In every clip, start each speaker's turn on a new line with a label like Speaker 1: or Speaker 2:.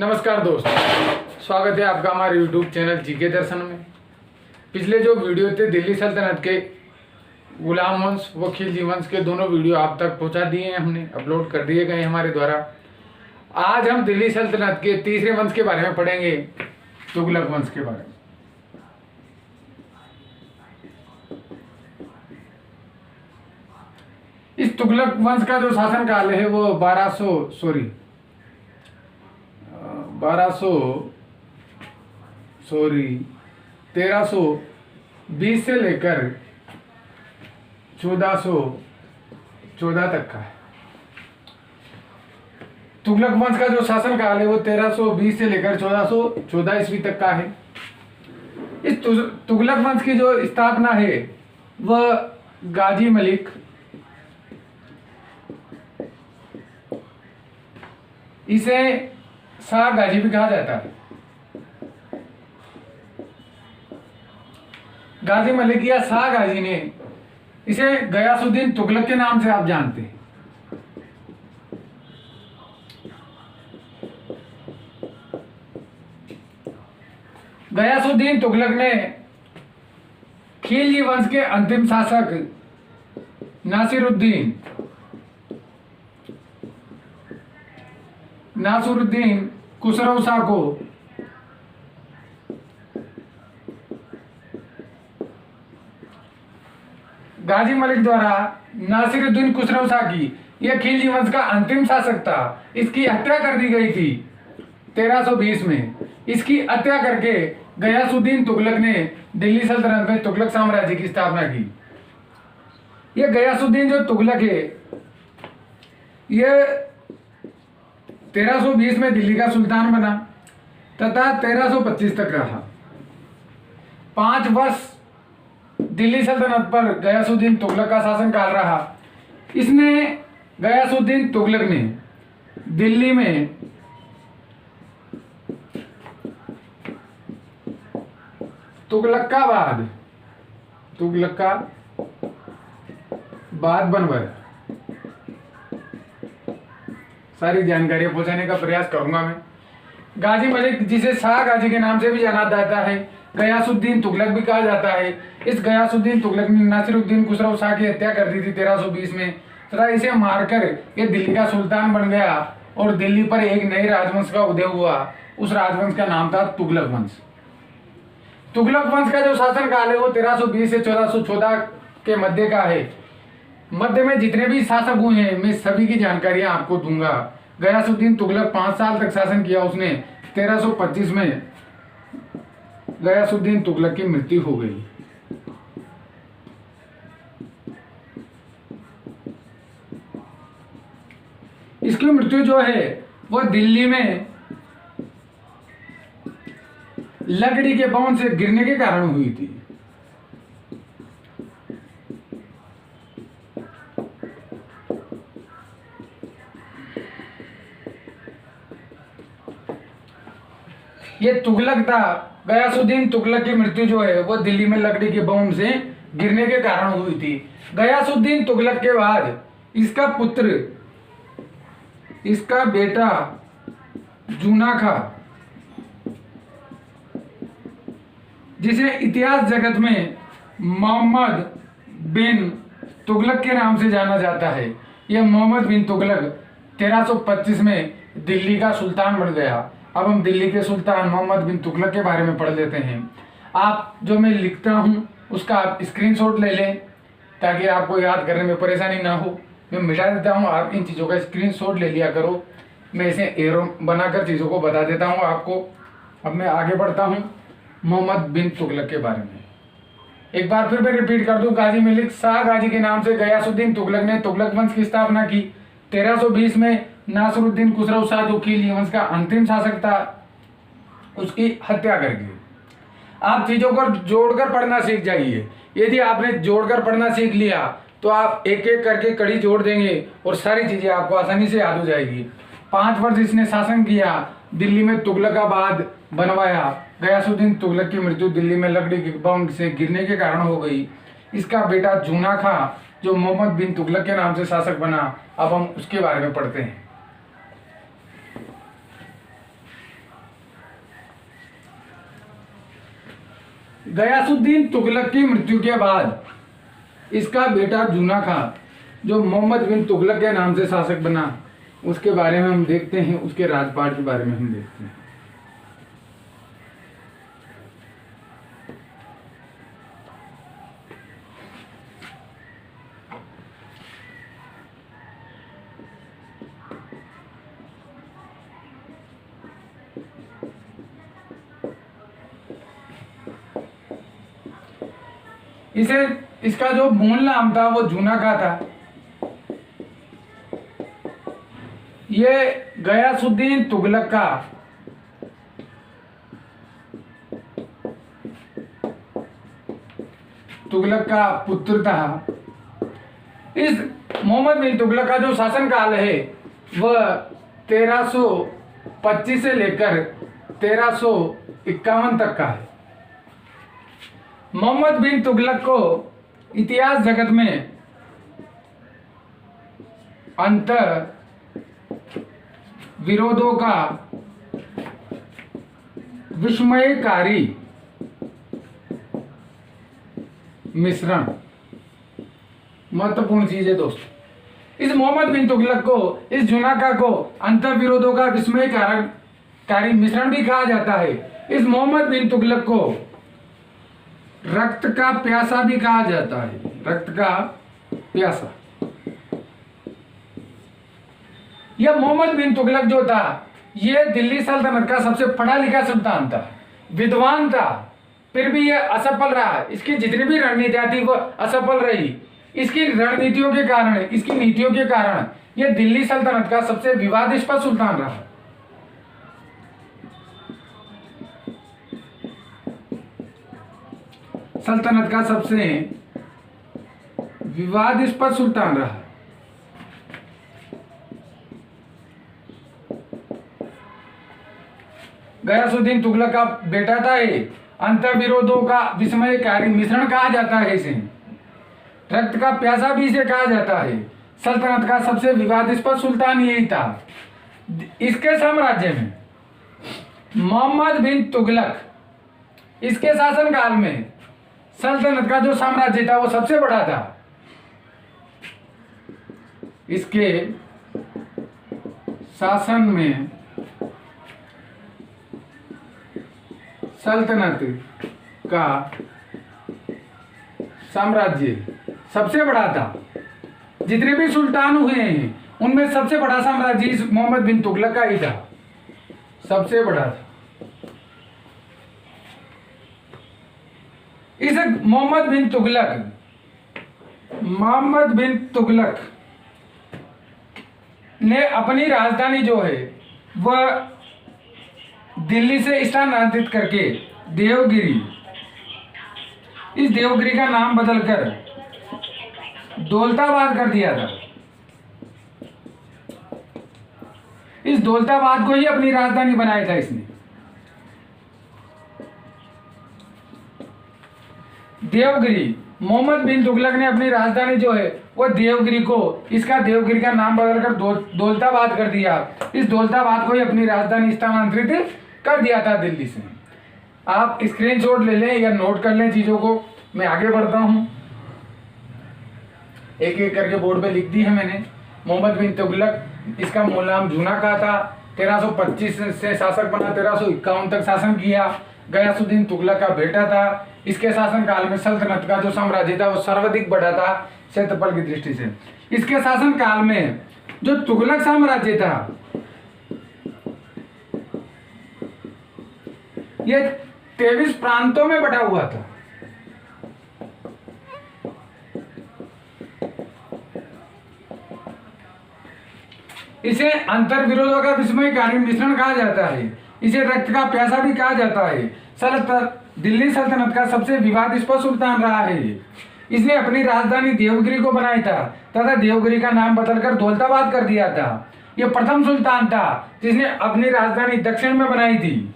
Speaker 1: नमस्कार दोस्तों, स्वागत है आपका हमारे यूट्यूब चैनल जीके दर्शन में। पिछले जो वीडियो थे दिल्ली सल्तनत के गुलाम वंश व खिलजी वंश के दोनों वीडियो आप तक पहुंचा दिए हैं, हमने अपलोड कर दिए गए हमारे द्वारा। आज हम दिल्ली सल्तनत के तीसरे वंश के बारे में पढ़ेंगे, तुगलक वंश के बारे में। इस तुगलक वंश का जो शासन काल है वो 1320 से लेकर 1414 तक का है। तुगलक वंश का जो शासन काल है वो 1320 से लेकर 1414 ईस्वी तक का है। इस तुगलक वंश की जो स्थापना है वह गाजी मलिक इसे शाह गाजी भी कहा जाता है। गाजी मलिक या शाह गाजी ने इसे गयासुद्दीन तुगलक के नाम से आप जानते हैं। गयासुद्दीन तुगलक ने खिलजी वंश के अंतिम शासक नासिरुद्दीन खुसरो शाह को गाजी मलिक द्वारा नासिरुद्दीन खुसरो शाह की यह खिलजी वंश का अंतिम शासक था। इसकी हत्या कर दी गई थी 1320 में। इसकी हत्या करके गयासुद्दीन तुगलक ने दिल्ली सल्तनत में तुगलक साम्राज्य की स्थापना की। यह गयासुद्दीन जो तुगलक है यह 1320 में दिल्ली का सुल्तान बना तथा 1325 तक रहा। 5 वर्ष दिल्ली सल्तनत पर गयासुद्दीन तुगलक का शासन काल रहा। गयासुद्दीन तुगलक ने दिल्ली में तुगलकाबाद बनवाया। सारी जानकारियां पहुंचाने का प्रयास करूंगा मैं। गाजी मलिक, जिसे शाह गाजी के नाम से भी जाना जाता है, गयासुद्दीन तुगलक भी कहा जाता है। इस गयासुद्दीन तुगलक ने नासिरुद्दीन खुसरो शाह की हत्या कर दी थी 1320 में तथा इसे मारकर ये दिल्ली का सुल्तान बन गया और दिल्ली पर एक नए राजवंश का उदय हुआ। उस राजवंश का नाम था तुगलक वंश। तुगलक वंश का जो शासन काल है वो 1320 से 1414 के मध्य का है। मध्य में जितने भी शासक हुए हैं मैं सभी की जानकारियां आपको दूंगा। गयासुद्दीन तुगलक 5 साल तक शासन किया उसने। 1325 में गयासुद्दीन तुगलक की मृत्यु हो गई। इसकी मृत्यु जो है वो दिल्ली में लकड़ी के बांध से गिरने के कारण हुई थी। ये तुगलक था। गयासुद्दीन तुगलक की मृत्यु जो है वो दिल्ली में लकड़ी के बम से गिरने के कारण हुई थी। गयासुद्दीन तुगलक के बाद इसका बेटा जूना खा, जिसे इतिहास जगत में मोहम्मद बिन तुगलक के नाम से जाना जाता है, यह मोहम्मद बिन तुगलक 1325 में दिल्ली का सुल्तान बन गया। अब हम दिल्ली के सुल्तान मोहम्मद बिन तुगलक के बारे में पढ़ लेते हैं। आप जो मैं लिखता हूँ उसका आप स्क्रीनशॉट ले लें ताकि आपको याद करने में परेशानी ना हो। मैं मिटा देता हूँ, आप इन चीज़ों का स्क्रीनशॉट ले लिया करो। मैं इसे एरो बनाकर चीज़ों को बता देता हूँ आपको। अब मैं आगे बढ़ता हूँ मोहम्मद बिन तुगलक के बारे में। एक बार फिर मैं रिपीट कर दूं, गाजी मलिक शाह गाजी के नाम से गयासुद्दीन तुगलक ने तुगलक वंश की स्थापना की। 1320 में नासिरुद्दीन खुसरो शाह जो खिलजी वंश का अंतिम शासक था उसकी हत्या कर दी। आप चीजों को जोड़कर पढ़ना सीख जाइए। यदि आपने जोड़कर पढ़ना सीख लिया तो आप एक एक करके कड़ी जोड़ देंगे और सारी चीजें आपको आसानी से याद हो जाएगी। 5 वर्ष इसने शासन किया, दिल्ली में तुगलकाबाद बनवाया। गयासुद्दीन तुगलक की मृत्यु दिल्ली में लकड़ी के बम से गिरने के कारण हो गई। इसका बेटा जूना खा जो मोहम्मद बिन तुगलक के नाम से शासक बना। अब हम उसके बारे में पढ़ते हैं। गयासुद्दीन तुगलक की मृत्यु के बाद इसका बेटा जूना खां, जो मोहम्मद बिन तुगलक के नाम से शासक बना, उसके बारे में हम देखते हैं, उसके राजपाट के बारे में हम देखते हैं। इसका जो मूल नाम था वो जूना खां था। ये गयासुद्दीन तुगलक का पुत्र था। इस मोहम्मद बिन तुगलक का जो शासनकाल है वह 1325 से लेकर 1351 तक का है। मोहम्मद बिन तुगलक को इतिहास जगत में अंतर विरोधों का विस्मयकारी मिश्रण महत्वपूर्ण चीज है दोस्तों। इस मोहम्मद बिन तुगलक को, इस जूना खां को अंतर विरोधों का विस्मयकारी मिश्रण भी कहा जाता है। इस मोहम्मद बिन तुगलक को रक्त का प्यासा भी कहा जाता है, रक्त का प्यासा। यह मोहम्मद बिन तुगलक जो था, यह दिल्ली सल्तनत का सबसे पढ़ा लिखा सुल्तान था, विद्वान था, फिर भी यह असफल रहा। इसकी जितनी भी रणनीतियां थी वो असफल रही। इसकी रणनीतियों के कारण, इसकी नीतियों के कारण यह दिल्ली सल्तनत का सबसे विवादास्पद सुल्तान रहा। सल्तनत का सबसे विवादास्पद सुल्तान रहा। गयासुद्दीन तुगलक का बेटा था ये। अंतर विरोधों का विस्मयकारी मिश्रण कहा जाता है इसे। रक्त का प्यासा भी इसे कहा जाता है। सल्तनत का सबसे विवादास्पद सुल्तान यही था। इसके साम्राज्य में मोहम्मद बिन तुगलक, इसके शासनकाल में सल्तनत का जो साम्राज्य था वो सबसे बड़ा था। इसके शासन में सल्तनत का साम्राज्य सबसे बड़ा था। जितने भी सुल्तान हुए हैं उनमें सबसे बड़ा साम्राज्य इस मोहम्मद बिन तुगलक का ही था, सबसे बड़ा था। इस मोहम्मद बिन तुगलक ने अपनी राजधानी जो है वह दिल्ली से स्थानांतरित करके देवगिरी, इस देवगिरी का नाम बदलकर दौलताबाद कर दिया था। इस दौलताबाद को ही अपनी राजधानी बनाया था इसने। देवगिरी, मोहम्मद बिन तुगलक ने अपनी राजधानी जो है वो देवगिरी को, इसका देवगिरी का नाम बदलकर दौलताबाद कर दिया। इस दौलताबाद को ही अपनी राजधानी स्थानांतरित कर दिया था दिल्ली से। आप स्क्रीनशॉट ले लें या नोट कर लें चीजों को। मैं आगे बढ़ता हूं, एक एक करके बोर्ड पे लिख दी है मैंने। मोहम्मद बिन तुगलक, इसका मूल नाम जूना खां था। 1325 से शासक बना, 1351 तक शासन किया। गयासुद्दीन तुगलक का बेटा था। इसके शासन काल में सल्तनत का जो साम्राज्य था वो सर्वाधिक बड़ा था क्षेत्रफल की दृष्टि से। इसके शासन काल में जो तुगलक साम्राज्य था ये 23 प्रांतों में बटा हुआ था। इसे अंतर विरोधों का विस्मयकारी मिश्रण कहा जाता है। इसे रक्त का प्यासा भी कहा जाता है। दिल्ली सल्तनत का सबसे विवादास्पद सुल्तान रहा है। इसने अपनी राजधानी देवगिरी को बनाया था तथा देवगिरी का नाम बदलकर दौलताबाद कर दिया था। यह प्रथम सुल्तान था जिसने अपनी राजधानी दक्षिण में बनाई थी।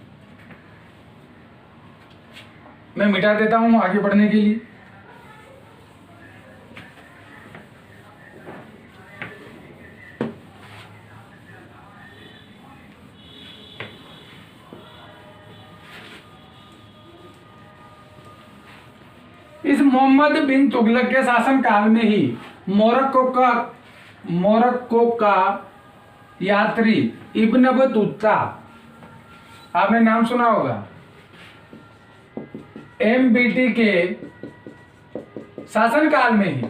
Speaker 1: मैं मिटा देता हूं आगे बढ़ने के लिए। इस मोहम्मद बिन तुगलक के शासन काल में ही मोरक्को का यात्री इब्न बतूता, आपने नाम सुना होगा, MBT के शासन काल में ही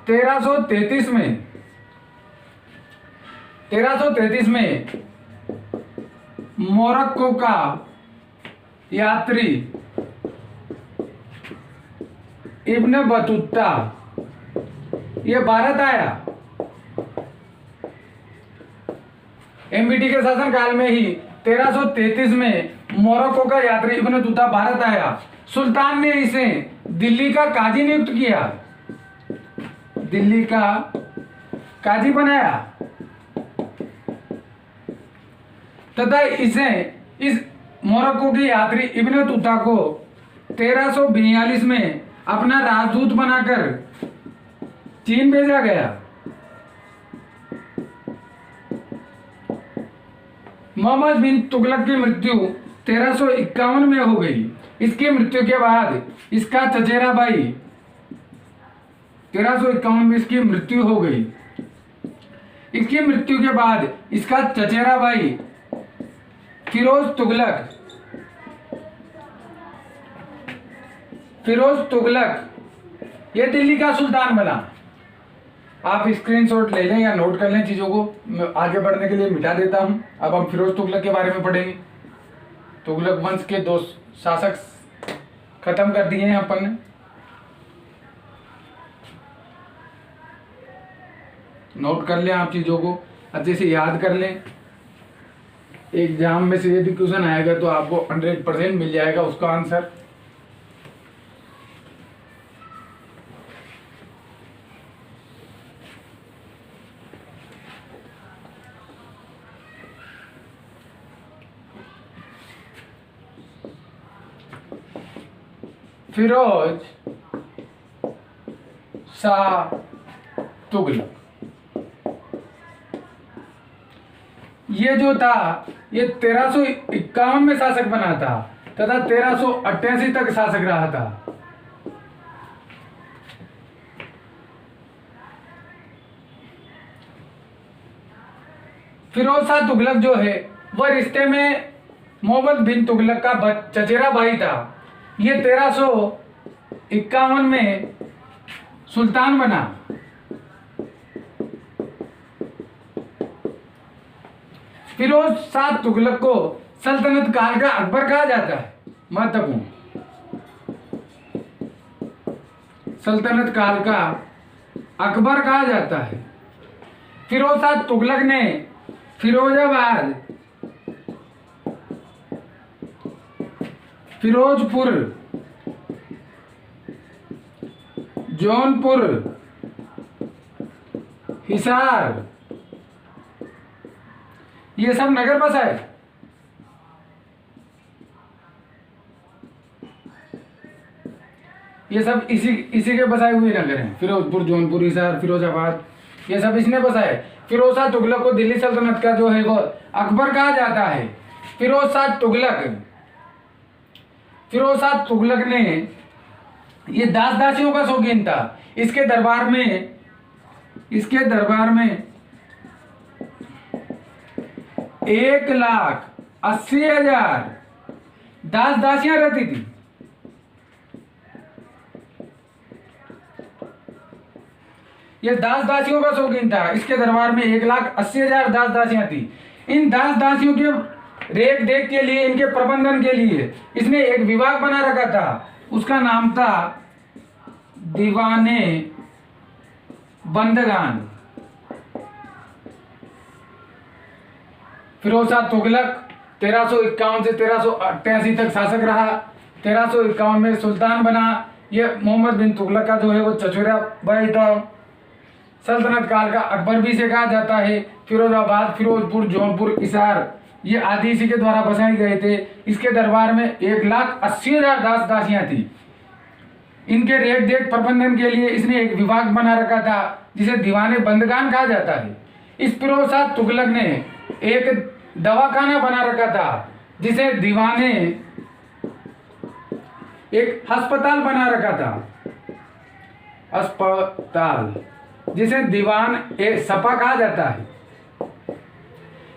Speaker 1: 1333 में मोरक्को का यात्री इब्न बतूता ये भारत आया। MBT के शासन काल में ही 1333 में मोरक्को का यात्री इब्न बतूता भारत आया। सुल्तान ने इसे दिल्ली का काजी नियुक्त किया, दिल्ली का काजी बनाया तथा इस मोरक्को के यात्री इब्न बतूता को 1342 में अपना राजदूत बनाकर चीन भेजा गया। मोहम्मद बिन तुगलक की मृत्यु 1351 में हो गई। इसकी मृत्यु के बाद इसका चचेरा भाई 1351 में इसकी मृत्यु हो गई। इसकी मृत्यु के बाद इसका चचेरा भाई फिरोज तुगलक ये दिल्ली का सुल्तान बना। आप स्क्रीनशॉट ले लें या नोट कर लें चीजों को, मैं आगे बढ़ने के लिए मिटा देता हूं। अब हम फिरोज तुगलक के बारे में पढ़ेंगे। तुगलक वंश के 2 शासक खत्म कर दिए हैं अपन ने। नोट कर लें आप चीजों को, अच्छे से याद कर लें। एग्जाम में से यदि क्वेश्चन आएगा तो आपको 100% मिल जाएगा उसका आंसर। फिरोज शाह तुगलक ये जो था ये 1351 में शासक बना था तथा 1388 तक शासक रहा था। फिरोज शाह तुगलक जो है वह रिश्ते में मोहम्मद बिन तुगलक का चचेरा भाई था। ये 1351 में सुल्तान बना। फिरोज शाह तुगलक को सल्तनत काल का अकबर कहा जाता है। महत्वपूर्ण, सल्तनत काल का अकबर कहा जाता है। फिरोज शाह तुगलक ने फिरोजाबाद, फिरोजपुर, जौनपुर, हिसार ये सब नगर बसाए। ये सब इसी के बसाए हुए नगर हैं। फिरोजपुर, जौनपुर, हिसार, फिरोजाबाद ये सब इसने बसाए। फिरोज शाह तुगलक को दिल्ली सल्तनत का जो है वो अकबर कहा जाता है। फिरोज शाह तुगलक ने ये दास दासियों का शौकीन था। इसके दरबार में 1,80,000 दास दासियां रहती थी। ये दास दासियों का शौकीन था। इसके दरबार में 1,80,000 दास दासियां थी। इन दास दासियों के रेख देख के लिए, इनके प्रबंधन के लिए इसने एक विभाग बना रखा था। उसका नाम था दीवाने बंदगान। फिरोज शाह तुगलक 1351 से 1388 तक शासक रहा। 1351 में सुल्तान बना। ये मोहम्मद बिन तुगलक का जो है वो चचेरा भाई था। सल्तनत काल का अकबर भी से कहा जाता है। फिरोजाबाद, फिरोजपुर, जौनपुर, हिसार ये आदि इसी के द्वारा बसाए गए थे। इसके दरबार में 1,80,000 दास दासियां थी। इनके रेख देख प्रबंधन के लिए इसने एक विभाग बना रखा था जिसे दीवाने बंदगान कहा जाता है। इस फिरोज शाह तुगलक ने एक दवाखाना बना रखा था जिसे दीवाने एक अस्पताल बना रखा था, अस्पताल, जिसे दीवान ए सपा कहा जाता है।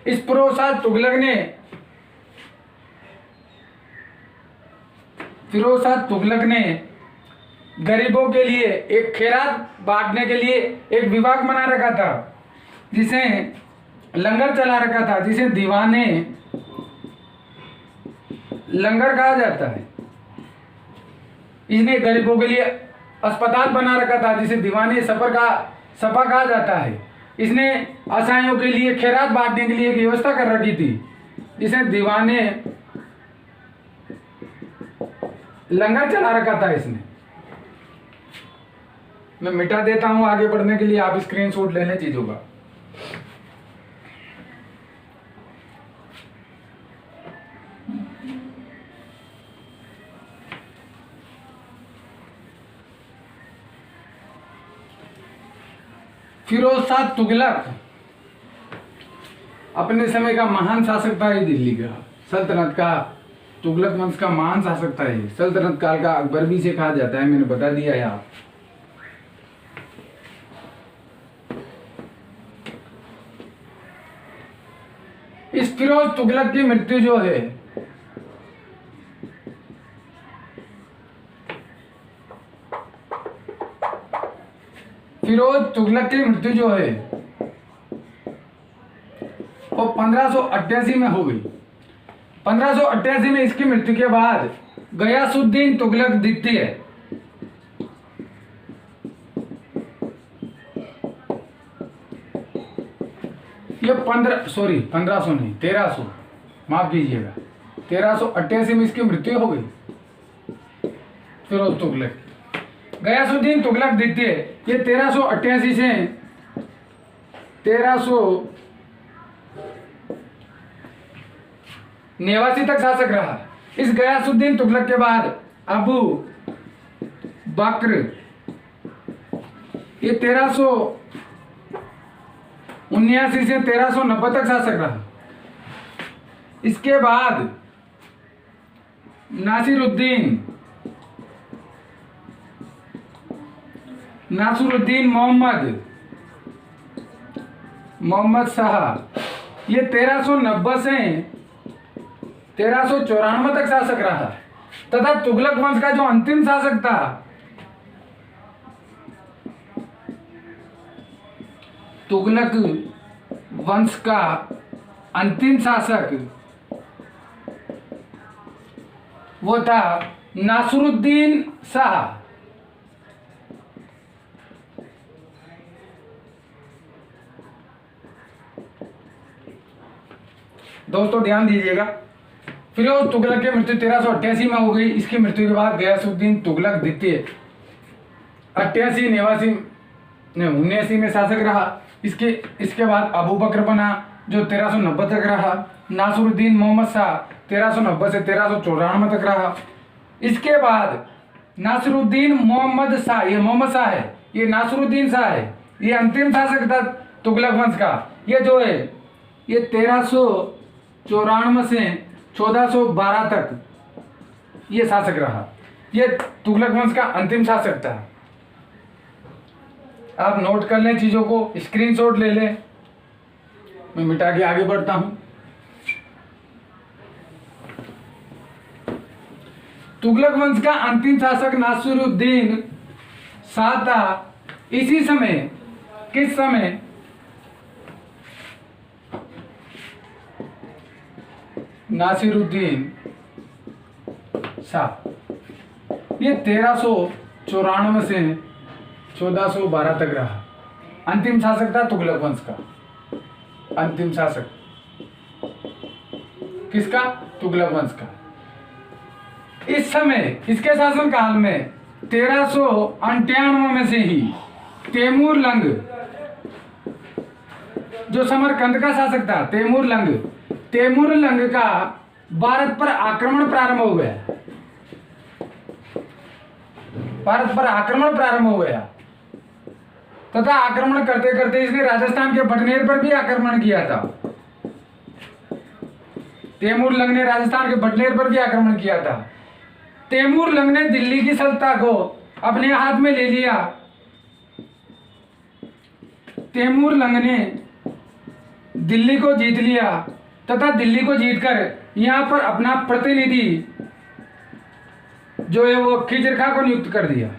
Speaker 1: इस फिरोज शाह तुगलक ने गरीबों के लिए एक खैरात बांटने के लिए एक विभाग बना रखा था, जिसे लंगर चला रखा था, जिसे दीवाने लंगर कहा जाता है। इसने गरीबों के लिए अस्पताल बना रखा था, जिसे दीवाने सपा कहा जाता है। इसने असहायों के लिए खैरात बांटने के लिए एक व्यवस्था कर रखी थी, जिसे दीवाने लंगर चला रखा था इसने। मैं मिटा देता हूं आगे बढ़ने के लिए, आप स्क्रीनशॉट ले लें चीजों का। फिरोज शाह तुगलक अपने समय का महान शासक था। ये दिल्ली का सल्तनत का, तुगलक वंश का महान शासक था। ये सल्तनत काल का अकबर भी से कहा जाता है, मैंने बता दिया है आप। इस फिरोज तुगलक की मृत्यु जो है वो 1588 में हो गई। 1588 में इसकी मृत्यु के बाद गयासुद्दीन तुगलक द्वितीय, ये 1500 नहीं 1300, माफ कीजिएगा, 1388 में इसकी मृत्यु हो गई। फिरोज तुगलक, गयासुद्दीन तुगलक द्वितीय, ये 1388 से 1389 तक शासक रहा। इस गयासुद्दीन तुगलक के बाद अबू बकर, ये 1379 से 1390 तक शासक रहा। इसके बाद नासिरुद्दीन मोहम्मद शाह, ये 1390 से 1394 तक शासक रहा। तथा तुगलक वंश का जो अंतिम शासक था, तुगलक वंश का अंतिम शासक वो था नासिरुद्दीन शाह। दोस्तों ध्यान दीजिएगा, फिरोज तुगलक की मृत्यु 1388 में हो गई। इसकी मृत्यु के बाद गयासुद्दीन तुगलक द्वितीय 79 में शासक रहा। इसके बाद अबू बकर बना, जो 1390 तक रहा। नासिरुद्दीन मोहम्मद शाह 1390 से 1394 तक रहा। इसके बाद नासिरुद्दीन मोहम्मद शाह, ये मोहम्मद शाह है, ये नासिरुद्दीन शाह है, ये अंतिम शासक था तुगलक वंश का। ये जो है ये 1394 से 1412 तक ये शासक रहा। ये तुगलक वंश का अंतिम शासक था। आप नोट कर लें चीजों को, स्क्रीनशॉट ले लें। मैं मिटा के आगे बढ़ता हूं। तुगलक वंश का अंतिम शासक नासिरुद्दीन शाह था। इसी समय, किस समय, नासिरुद्दीन शाह ये 1394 से 1412 तक रहा। अंतिम शासक था तुगलक वंश का। अंतिम शासक किसका? तुगलक वंश का। इस समय, इसके शासन काल में 1398 में से ही तैमूर लंग, जो समरकंद का शासक था, तैमूर लंग का भारत पर आक्रमण प्रारंभ हो गया। भारत पर आक्रमण प्रारंभ हो गया तथा आक्रमण करते करते इसने राजस्थान के भटनेर पर भी आक्रमण किया था। तैमूर लंग ने राजस्थान के भटनेर पर भी आक्रमण किया था। तैमूर लंग ने दिल्ली की सल्तनत को अपने हाथ में ले लिया। तैमूर लंग ने दिल्ली को जीत लिया तथा दिल्ली को जीतकर यहाँ पर अपना प्रतिनिधि जो है वो खिजर खां को नियुक्त कर दिया।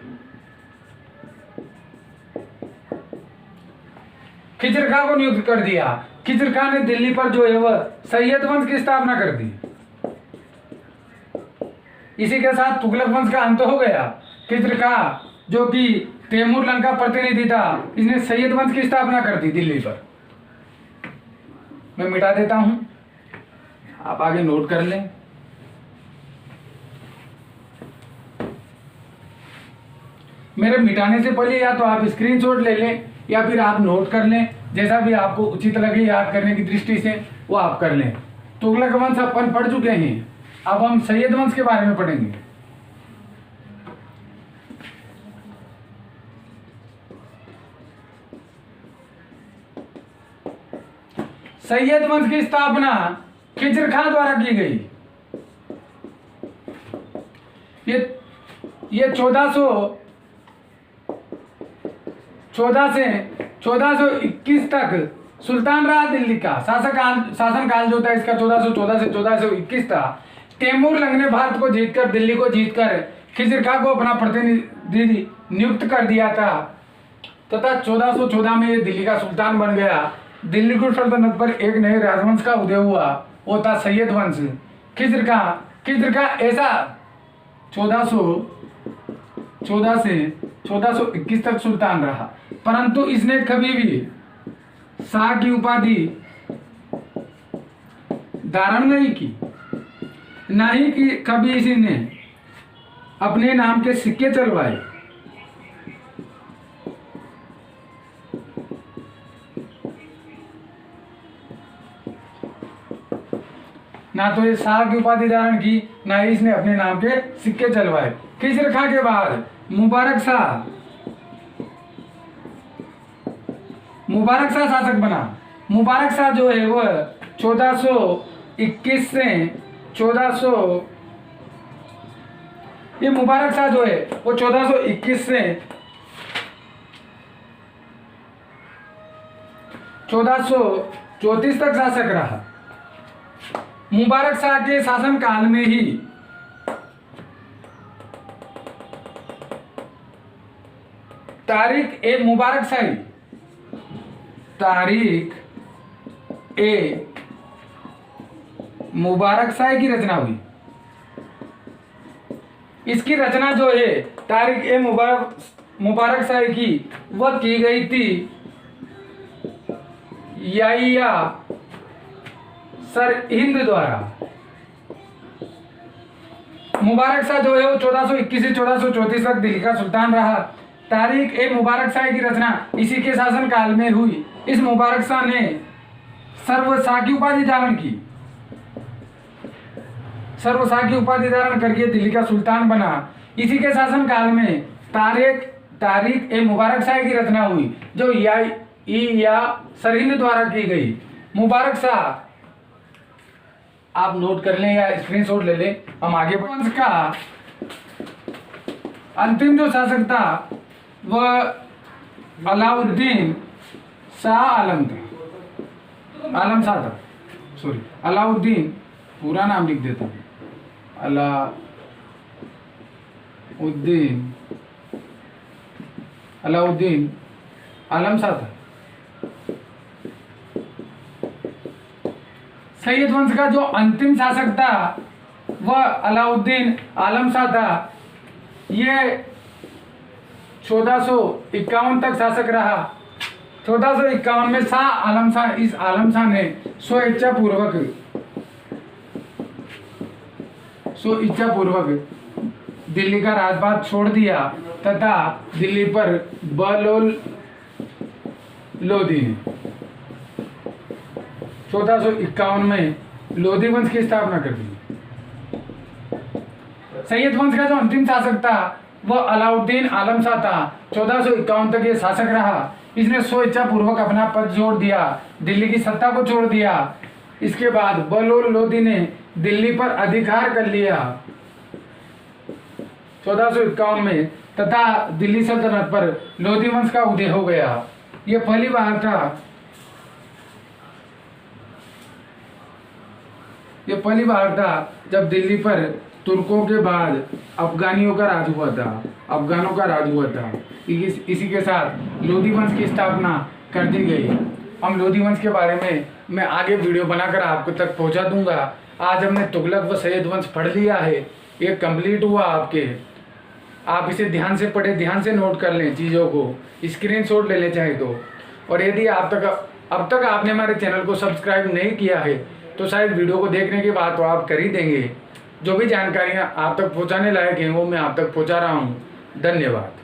Speaker 1: खिजर खां को नियुक्त कर दिया। खिजर खां ने दिल्ली पर जो है वह सैयद वंश की स्थापना कर दी। इसी के साथ तुगलक वंश का अंत हो गया। खिजर खां जो कि तैमूर लंग का प्रतिनिधि था, इसने सैयद वंश की स्थापना कर दी दिल्ली पर। मैं मिटा देता हूं, आप आगे नोट कर लें। मेरे मिटाने से पहले या तो आप स्क्रीनशॉट ले लें या फिर आप नोट कर लें, जैसा भी आपको उचित लगे याद करने की दृष्टि से वो आप कर लें। तुगलक वंश अपन पढ़ चुके हैं, अब हम सैयद वंश के बारे में पढ़ेंगे। सैयद वंश की स्थापना खिजर खां द्वारा की गई। ये 1421 तक सुल्तान रहा दिल्ली का। शासन काल जो था इसका 1414 से 1421 था। तैमूर लंग ने भारत को जीतकर दिल्ली को जीतकर खिजर खां को अपना प्रतिनिधि नियुक्त कर दिया था तथा 1414 में ये दिल्ली का सुल्तान बन गया। दिल्ली की सल्तनत पर एक नए राजवंश का उदय हुआ, वो था सैयद वंश। खिजर खां ऐसा 1414 से 1421 तक सुल्तान रहा, परंतु इसने कभी भी शाह की उपाधि धारण नहीं की, ना ही कि कभी इसने अपने नाम के सिक्के चलवाए। ना तो ये शाह की उपाधि धारण की, ना ही इसने अपने नाम के सिक्के चलवाए। खिजर खां के बाद मुबारक शाह शासक बना। मुबारक शाह जो है वह 1421 से 1400 ये मुबारक शाह जो है वो 1421 से 1434 तक शासक रहा। मुबारक शाह के शासन काल में ही तारिक ए मुबारक शाही की रचना हुई। इसकी रचना जो है तारिक ए मुबारक शाही की वह की गई थी याहिया सरहिंद द्वारा। मुबारक शाह जो है वो 1421 से 1434 तक दिल्ली का सुल्तान रहा। तारिक ए मुबारक शाह की रचना इसी के शासन काल में हुई। इस मुबारक शाह ने सर्वशाह की उपाधि धारण की। सर्वशाह की उपाधि धारण करके दिल्ली का सुल्तान बना। इसी के शासन काल में तारिक ए मुबारक शाह की रचना हुई जो या सरहिंद द्वारा की गई। मुबारक शाह आप नोट कर लें या स्क्रीनशॉट ले लें, हम आगे वंश का अंतिम जो शासक था वह अलाउद्दीन शाह आलम था। आलम शाह था, सॉरी अलाउद्दीन, पूरा नाम लिख देता हूँ, अलाउद्दीन आलम शाह था। सैयद वंश का जो अंतिम शासक था वह अलाउद्दीन आलम शाह था। ये 1451 तक शासक रहा। 1451 में इस आलम शाह ने स्वेच्छा पूर्वक दिल्ली का राजपाट छोड़ दिया तथा दिल्ली पर बलोल लोधी ने 1451 में लोधी वंश की स्थापना कर दी। सैयद वंश का जो अंतिम शासक था वह अलाउद्दीन आलम शाह था। 1451 तक ये शासक रहा। इसने स्वेच्छा पूर्वक अपना पद छोड़ दिया, दिल्ली की सत्ता को छोड़ दिया। इसके बाद बलोल लोधी ने दिल्ली पर अधिकार कर लिया। 1451 में तथा दिल्ली सल्तनत पर लोधी वंश का उदय हो गया। ये पहली बार था जब दिल्ली पर तुर्कों के बाद अफगानियों का राज हुआ था, अफगानों का राज हुआ था। इसी के साथ लोधी वंश की स्थापना कर दी गई। हम लोधी वंश के बारे में मैं आगे वीडियो बनाकर आपको तक पहुंचा दूंगा। आज हमने तुगलक व सैयद वंश पढ़ लिया है, ये कंप्लीट हुआ आपके। आप इसे ध्यान से पढ़े, ध्यान से नोट कर लें चीज़ों को, स्क्रीनशॉट ले लें चाहे तो। और यदि अब तक आपने हमारे चैनल को सब्सक्राइब नहीं किया है तो शायद वीडियो को देखने के बाद तो आप कर ही देंगे। जो भी जानकारियाँ आप तक पहुँचाने लायक हैं वो मैं आप तक पहुँचा रहा हूँ। धन्यवाद।